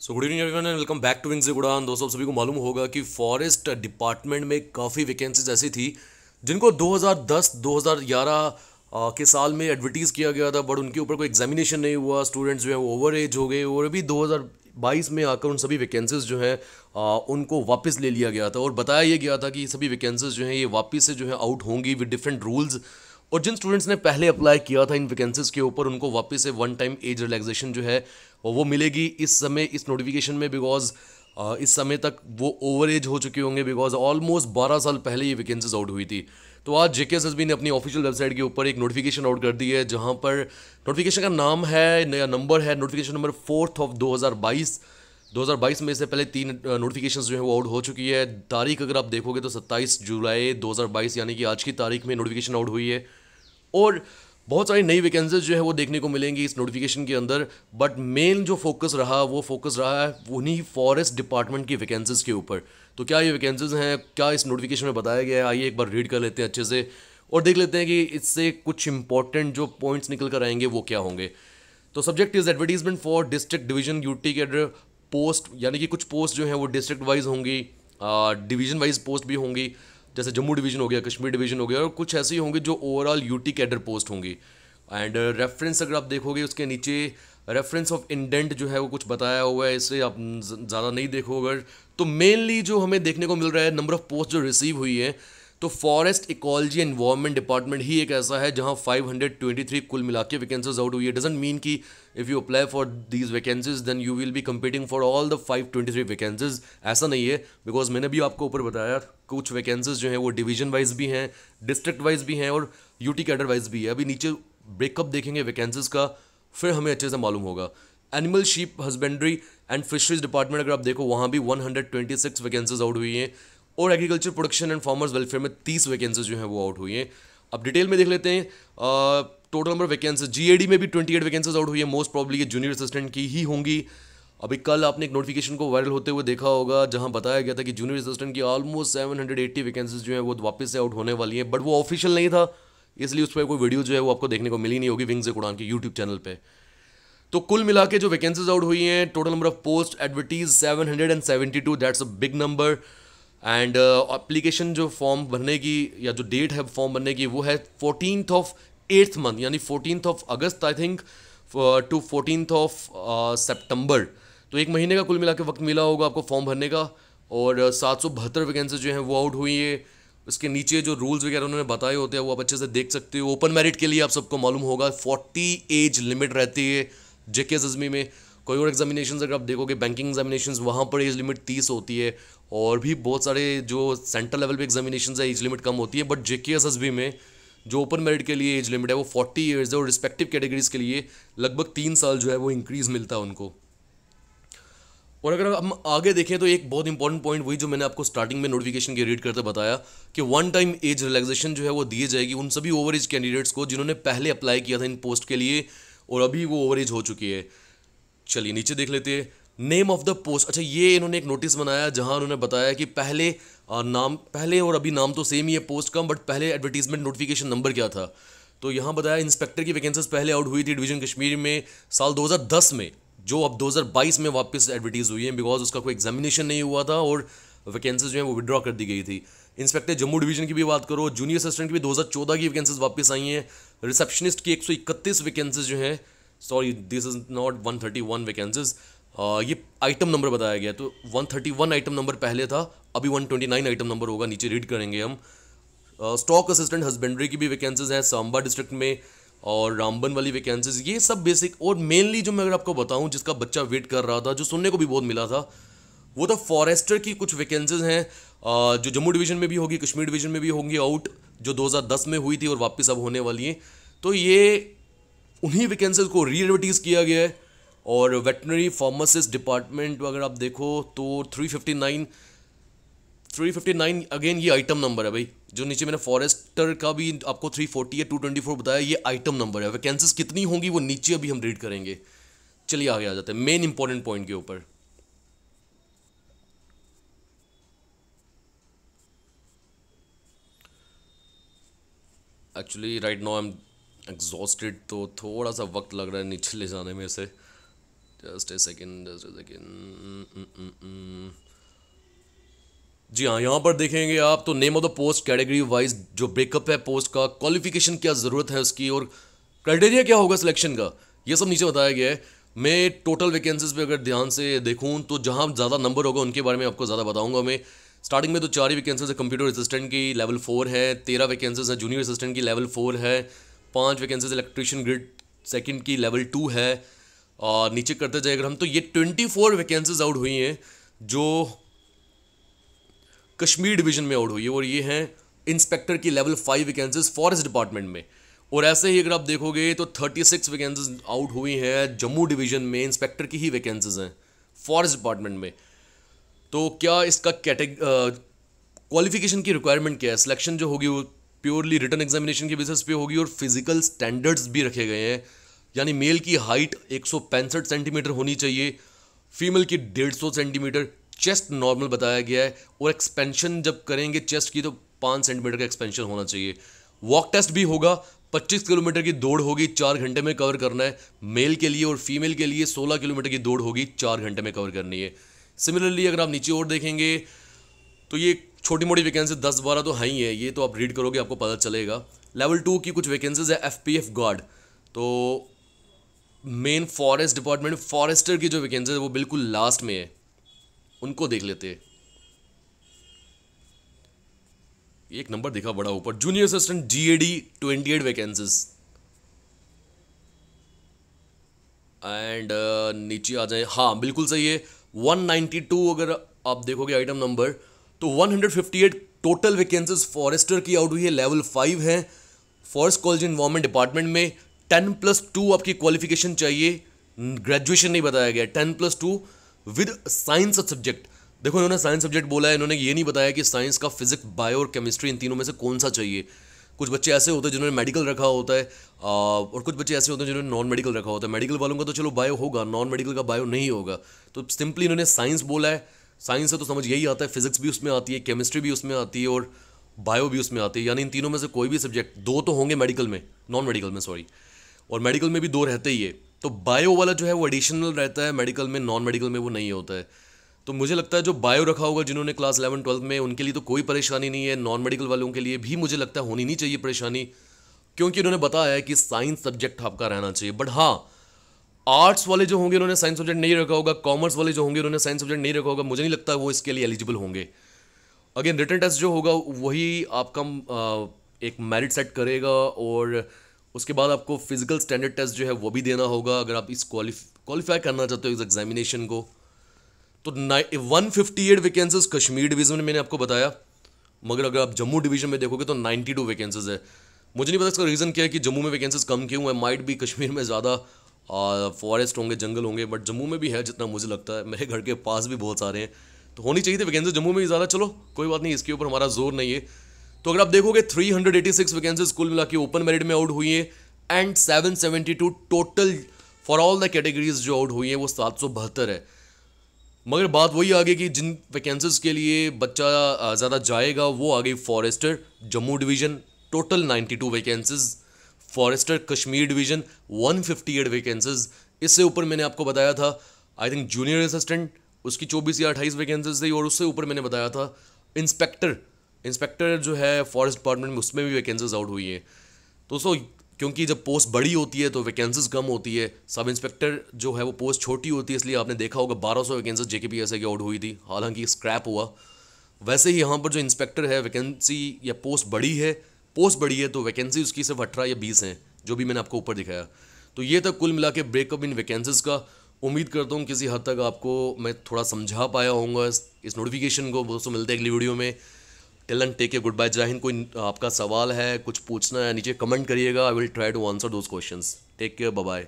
So good evening everyone and welcome back to wings Udaan. दोस्तों, आप सभी को मालूम होगा कि फॉरेस्ट डिपार्टमेंट में काफ़ी वैकेंसीज ऐसी थी जिनको 2010-2011 के साल में एडवर्टीज़ किया गया था, बट उनके ऊपर कोई एग्जामिनेशन नहीं हुआ। स्टूडेंट्स जो है वो ओवर एज हो गए और अभी 2022 में आकर उन सभी वैकेंसीज जो है उनको वापस ले लिया गया था और बताया ये गया था कि ये सभी वैकेंसीज जो हैं ये वापस से जो है आउट होंगी विद डिफरेंट रूल्स। और जिन स्टूडेंट्स ने पहले अप्लाई किया था इन वैकेंसीज के ऊपर, उनको वापस से वन टाइम एज रिलैक्सेशन जो है वो मिलेगी इस समय इस नोटिफिकेशन में, बिकॉज इस समय तक वो ओवर एज हो चुके होंगे, बिकॉज ऑलमोस्ट 12 साल पहले ये वैकेंसीज आउट हुई थी। तो आज जेकेएसएसबी ने अपनी ऑफिशियल वेबसाइट के ऊपर एक नोटिफिकेशन आउट कर दी है, जहां पर नोटिफिकेशन का नाम है, नया नंबर है नोटिफिकेशन नंबर 4/2022। 2022 में से पहले 3 नोटिफिकेशन जो है वो आउट हो चुकी है। तारीख अगर आप देखोगे तो 27 जुलाई 2022 यानी कि आज की तारीख में नोटिफिकेशन आउट हुई है। और बहुत सारी नई वैकेंसीज जो है वो देखने को मिलेंगी इस नोटिफिकेशन के अंदर, बट मेन जो फोकस रहा वो फोकस रहा है उन्हीं फॉरेस्ट डिपार्टमेंट की वैकेंसीज के ऊपर। तो क्या ये वैकेंसीज हैं, क्या इस नोटिफिकेशन में बताया गया है, आइए एक बार रीड कर लेते हैं अच्छे से और देख लेते हैं कि इससे कुछ इंपॉर्टेंट जो पॉइंट्स निकल कर आएंगे वो क्या होंगे। तो subject is advertisement for district division UT cadre post, यानी कि कुछ पोस्ट जो है वो डिस्ट्रिक्ट वाइज होंगी, डिवीजन वाइज पोस्ट भी होंगी, जैसे जम्मू डिवीजन हो गया, कश्मीर डिवीजन हो गया, और कुछ ऐसी होंगी जो ओवरऑल यूटी कैडर पोस्ट होंगी। एंड रेफरेंस अगर आप देखोगे उसके नीचे रेफरेंस ऑफ इंडेंट जो है वो कुछ बताया हुआ है, इससे आप ज़्यादा नहीं देखोगे। तो मेनली जो हमें देखने को मिल रहा है नंबर ऑफ पोस्ट जो रिसीव हुई है, तो फॉरेस्ट इकोलॉजी एनवायरनमेंट डिपार्टमेंट ही एक ऐसा है जहां 523 कुल मिला के वैकेंसीज आउट हुई है। डजंट मीन कि if you apply for these vacancies then you will be competing for all the 523 vacancies, ऐसा नहीं है। बिकॉज मैंने भी आपको ऊपर बताया कुछ वैकेंसीज जो हैं वो डिवीजन वाइज भी हैं, डिस्ट्रिक्ट वाइज भी हैं और यूटी कैडर वाइज भी है। अभी नीचे ब्रेकअप देखेंगे वैकेंसीज का, फिर हमें अच्छे से मालूम होगा। Animal sheep husbandry and fisheries department अगर आप देखो वहाँ भी 126 वैकेंसीज आउट हुई हैं और agriculture production and farmers welfare में 30 वैकेंसीज जो हैं वो आउट हुई हैं। अब डिटेल में देख लेते हैं टोटल नंबर वैकेंसीज। जीएडी में भी 28 वैकेंसीज आउट हुई है, मोस्ट प्रॉब्ली ये जूनियर असिस्टेंट की ही होंगी। अभी कल आपने एक नोटिफिकेशन को वायरल होते हुए देखा होगा जहां बताया गया था कि जूनियर असिस्टेंट की ऑलमोस्ट 780 वैकेंसीज जो है वो वापस से आउट होने वाली है, बट वो ऑफिशियल नहीं था, इसलिए उस पर कोई वीडियो जो है वो आपको देखने को मिली नहीं होगी विंग्स उड़ान के यूट्यूब चैनल पे। तो कुल मिला के जो वैकेंसीज आउट हुई हैं, total number of post advertise 772, that's a big number. And application जो फॉर्म भरने की या जो डेट है फॉर्म भरने की वो है 14th ऑफ 8th मंथ, यानी 14th of August I think to 14th of September. तो एक महीने का कुल मिला के वक्त मिला होगा आपको फॉर्म भरने का। और 772 वैकेंसी जो हैं वो आउट हुई है। इसके नीचे जो रूल्स वगैरह उन्होंने बताए होते हैं वो आप अच्छे से देख सकते हो। ओपन मेरिट के लिए आप सबको मालूम होगा 40 एज लिमिट रहती है जेकेएसएसबी में। कोई और एग्जामिनेशन अगर आप देखोगे बैंकिंग एग्जामिनेशन वहाँ पर एज लिमिट 30 होती है, और भी बहुत सारे जो सेंट्रल लेवल पे एग्जामिनेशन है एज लिमिट कम होती है, बट जेकेएसएसबी में जो ओपन मेरिट के लिए एज लिमिट है वो 40 ईयर्स है और रिस्पेक्टिव कैटेगरीज के लिए लगभग 3 साल जो है वो इंक्रीज मिलता है उनको। और अगर हम आगे देखें तो एक बहुत इंपॉर्टेंट पॉइंट वही जो मैंने आपको स्टार्टिंग में नोटिफिकेशन के रीड करते बताया कि वन टाइम एज रिलैक्सेशन जो है वो दी जाएगी उन सभी ओवर एज कैंडिडेट्स को जिन्होंने पहले अप्लाई किया था इन पोस्ट के लिए और अभी वो ओवर एज हो चुकी है। चलिए नीचे देख लेते हैं नेम ऑफ द पोस्ट। अच्छा, ये इन्होंने एक नोटिस बनाया जहां उन्होंने बताया कि पहले नाम पहले और अभी नाम तो सेम ही है पोस्ट का, बट पहले एडवर्टीजमेंट नोटिफिकेशन नंबर क्या था। तो यहाँ बताया इंस्पेक्टर की वैकेंसीज पहले आउट हुई थी डिवीजन कश्मीर में साल 2010 में, जो अब 2022 में वापस एडवर्टीज हुई है बिकॉज उसका कोई एग्जामिनेशन नहीं हुआ था और वैकेंसीज जो है वो विड्रॉ कर दी गई थी। इंस्पेक्टर जम्मू डिवीजन की भी बात करो, जूनियर असिस्टेंट की भी 2014 की वैकेंसीज वापस आई हैं। रिसेप्शनिस्ट की 131 वैकेंसीज जो हैं, sorry this is not 131 vacancies, ये आइटम नंबर बताया गया, तो 131 आइटम नंबर पहले था, अभी 129 आइटम नंबर होगा, नीचे रीड करेंगे हम। स्टॉक असिस्टेंट हस्बेंड्री की भी वैकेंसीज हैं सांबा डिस्ट्रिक्ट में और रामबन वाली वैकेंसीज, ये सब बेसिक। और मेनली जो मैं अगर आपको बताऊं जिसका बच्चा वेट कर रहा था, जो सुनने को भी बहुत मिला था, वो तो फॉरेस्टर की कुछ वैकेंसीज हैं जो जम्मू डिवीजन में भी होगी, कश्मीर डिवीजन में भी होंगी आउट, जो 2010 में हुई थी और वापस अब होने वाली हैं। तो ये उन्हीं वैकेंसीज को री एडवर्टीज किया गया है। और वेटनरी फार्मासिस्ट डिपार्टमेंट अगर आप देखो तो 359 अगेन ये आइटम नंबर है भाई, जो नीचे मैंने फॉरेस्टर का भी आपको 340 या 224 बताया, ये आइटम नंबर है। वैकेंसीज कितनी होंगी वो नीचे अभी हम रीड करेंगे। चलिए आगे आ जाते हैं मेन इंपॉर्टेंट पॉइंट के ऊपर। Actually right now I am exhausted, तो थोड़ा सा वक्त लग रहा है नीचे ले जाने में से। Just a second, just a second. जी हाँ, यहाँ पर देखेंगे आप तो name of the post category wise जो ब्रेकअप है पोस्ट का, क्वालिफिकेशन क्या ज़रूरत है उसकी, और क्राइटेरिया क्या होगा सिलेक्शन का, ये सब नीचे बताया गया है। मैं टोटल वैकेंसीज पे अगर ध्यान से देखूँ तो जहाँ ज़्यादा नंबर होगा उनके बारे में आपको ज़्यादा बताऊँगा मैं। स्टार्टिंग में तो 4 ही वैकेंसीज है कंप्यूटर असिस्टेंट की, लेवल 4 है। 13 वैकेंसीज है जूनियर असिस्टेंट की, लेवल 4 है। 5 वैकेंसीज इलेक्ट्रिशियन ग्रिड सेकंड की, लेवल 2 है। और नीचे करते जाए अगर हम तो ये 24 वैकेंसीज आउट हुई हैं जो कश्मीर डिवीजन में आउट हुई है, और ये हैं इंस्पेक्टर की लेवल 5 वैकेंसीज फॉरेस्ट डिपार्टमेंट में। और ऐसे ही अगर आप देखोगे तो 36 वैकेंसीज आउट हुई हैं जम्मू डिवीजन में, इंस्पेक्टर की ही वैकेंसीज हैं फॉरेस्ट डिपार्टमेंट में। तो क्या इसका क्वालिफिकेशन की रिक्वायरमेंट क्या है, सिलेक्शन जो होगी वो प्योरली रिटन एग्जामिनेशन के बेसिस पे होगी, और फिजिकल स्टैंडर्ड्स भी रखे गए हैं। यानी मेल की हाइट 165 सेंटीमीटर होनी चाहिए, फीमेल की 150 सेंटीमीटर, चेस्ट नॉर्मल बताया गया है, और एक्सपेंशन जब करेंगे चेस्ट की तो 5 सेंटीमीटर का एक्सपेंशन होना चाहिए। वॉक टेस्ट भी होगा, 25 किलोमीटर की दौड़ होगी, 4 घंटे में कवर करना है मेल के लिए, और फीमेल के लिए 16 किलोमीटर की दौड़ होगी, 4 घंटे में कवर करनी है। सिमिलरली अगर आप नीचे और देखेंगे तो ये छोटी मोटी वैकेंसी 10-12 तो है ही है, ये तो आप रीड करोगे आपको पता चलेगा। लेवल 2 की कुछ वैकेंसीज है FPF गार्ड, तो मेन फॉरेस्ट डिपार्टमेंट फॉरेस्टर की जो वैकेंसी है वो बिल्कुल लास्ट में है, उनको देख लेते हैं। एक नंबर दिखा बड़ा ऊपर, junior assistant GAD 28 vacancies, and नीचे आ जाए, हाँ बिल्कुल सही है 192। अगर आप देखोगे आइटम नंबर तो 158 टोटल वैकेंसीज फॉरेस्टर की आउट हुई है, लेवल 5 है फॉरेस्ट कॉलेज एनवायरमेंट डिपार्टमेंट में। 10+2 आपकी क्वालिफिकेशन चाहिए, ग्रेजुएशन नहीं बताया गया, 10+2 विद साइंस सब्जेक्ट। देखो इन्होंने साइंस सब्जेक्ट बोला है, इन्होंने ये नहीं बताया कि साइंस का फिजिक्स, बायो और केमिस्ट्री इन तीनों में से कौन सा चाहिए। कुछ बच्चे ऐसे होते हैं जिन्होंने मेडिकल रखा होता है, और कुछ बच्चे ऐसे होते हैं जिन्होंने नॉन मेडिकल रखा होता है। मेडिकल वालों का तो चलो बायो होगा, नॉन मेडिकल का बायो नहीं होगा। तो सिंपली इन्होंने साइंस बोला है, साइंस से तो समझ यही आता है, फिजिक्स भी उसमें आती है, केमिस्ट्री भी उसमें आती है, और बायो भी उसमें आती है। यानी इन तीनों में से कोई भी सब्जेक्ट, 2 तो होंगे मेडिकल में, नॉन मेडिकल में सॉरी, और मेडिकल में भी 2 रहते ही है। तो बायो वाला जो है वो एडिशनल रहता है मेडिकल में, नॉन मेडिकल में वो नहीं होता है। तो मुझे लगता है जो बायो रखा होगा जिन्होंने क्लास 11-12 में, उनके लिए तो कोई परेशानी नहीं है। नॉन मेडिकल वालों के लिए भी मुझे लगता है होनी नहीं चाहिए परेशानी, क्योंकि उन्होंने बताया है कि साइंस सब्जेक्ट आपका रहना चाहिए। बट हाँ, आर्ट्स वाले जो होंगे उन्होंने साइंस सब्जेक्ट नहीं रखा होगा, कॉमर्स वाले जो होंगे उन्होंने साइंस सब्जेक्ट नहीं रखा होगा, मुझे नहीं लगता वो इसके लिए एलिजिबल होंगे। अगेन रिटन टेस्ट जो होगा वही आपका एक मेरिट सेट करेगा, और उसके बाद आपको फिजिकल स्टैंडर्ड टेस्ट जो है वो भी देना होगा अगर आप इस क्वालिफाई करना चाहते हो इस एग्जामिनेशन को। तो 158 वैकेंसीज कश्मीर डिवीजन में मैंने आपको बताया, मगर अगर आप जम्मू डिवीजन में देखोगे तो 92 वैकेंसीज है। मुझे नहीं पता इसका रीज़न क्या है कि जम्मू में वैकेंसीज कम क्यों है, माइट भी कश्मीर में ज़्यादा फॉरेस्ट होंगे, जंगल होंगे, बट जम्मू में भी है जितना मुझे लगता है, मेरे घर के पास भी बहुत सारे हैं, तो होनी चाहिए थी वैकेंसी जम्मू में भी ज़्यादा। चलो कोई बात नहीं, इसके ऊपर हमारा जोर नहीं है। तो अगर आप देखोगे 386 वैकेंसीज कुल मिला के ओपन मेरिट में आउट हुई हैं, and 772 total for all the categories जो आउट हुई हैं वो 772 है। मगर बात वही आ गई कि जिन वैकेंसीज के लिए बच्चा ज़्यादा जाएगा वो आ गई forester Jammu division, total 92 vacancies, forester Kashmir division 158 vacancies. इससे ऊपर मैंने आपको बताया था आई थिंक जूनियर असिस्टेंट, उसकी 24 या 28 वैकेंसीज थी, और उससे ऊपर मैंने बताया था इंस्पेक्टर जो है फॉरेस्ट डिपार्टमेंट में, उसमें भी वैकेंसीज आउट हुई हैं। दोस्तों क्योंकि जब पोस्ट बड़ी होती है तो वैकेंसीज कम होती है, सब इंस्पेक्टर जो है वो पोस्ट छोटी होती है, इसलिए आपने देखा होगा 1200 वैकेंसीज JKPSA की आउट हुई थी, हालांकि स्क्रैप हुआ। वैसे ही यहाँ पर जो इंस्पेक्टर है वैकेंसी या पोस्ट बड़ी है तो वैकेंसी उसकी सिर्फ 18 या 20 हैं, जो भी मैंने आपको ऊपर दिखाया। तो ये था कुल मिला के ब्रेकअप इन वैकेंसीज का। उम्मीद करता हूँ किसी हद तक आपको मैं थोड़ा समझा पाया होऊंगा इस नोटिफिकेशन को। दोस्तों मिलते हैं अगली वीडियो में, till and take care, good bye, Jai Hind. कोई आपका सवाल है, कुछ पूछना है, नीचे कमेंट करिएगा, I will try to answer those questions. Take care, bye bye.